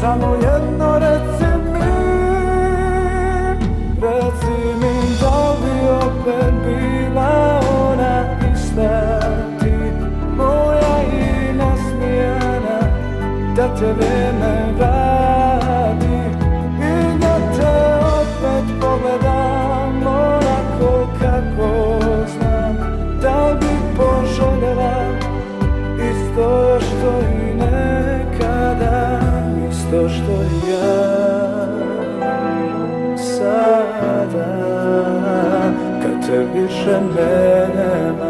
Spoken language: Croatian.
Samo jedno reci mi da li opet bila ona ista ti, moja i nasmijana, da te vreme vrati i da te opet pogledam onako kako znam. Da li bi poželjela isto što i nekada, isto što i ja sada, kad te više nema.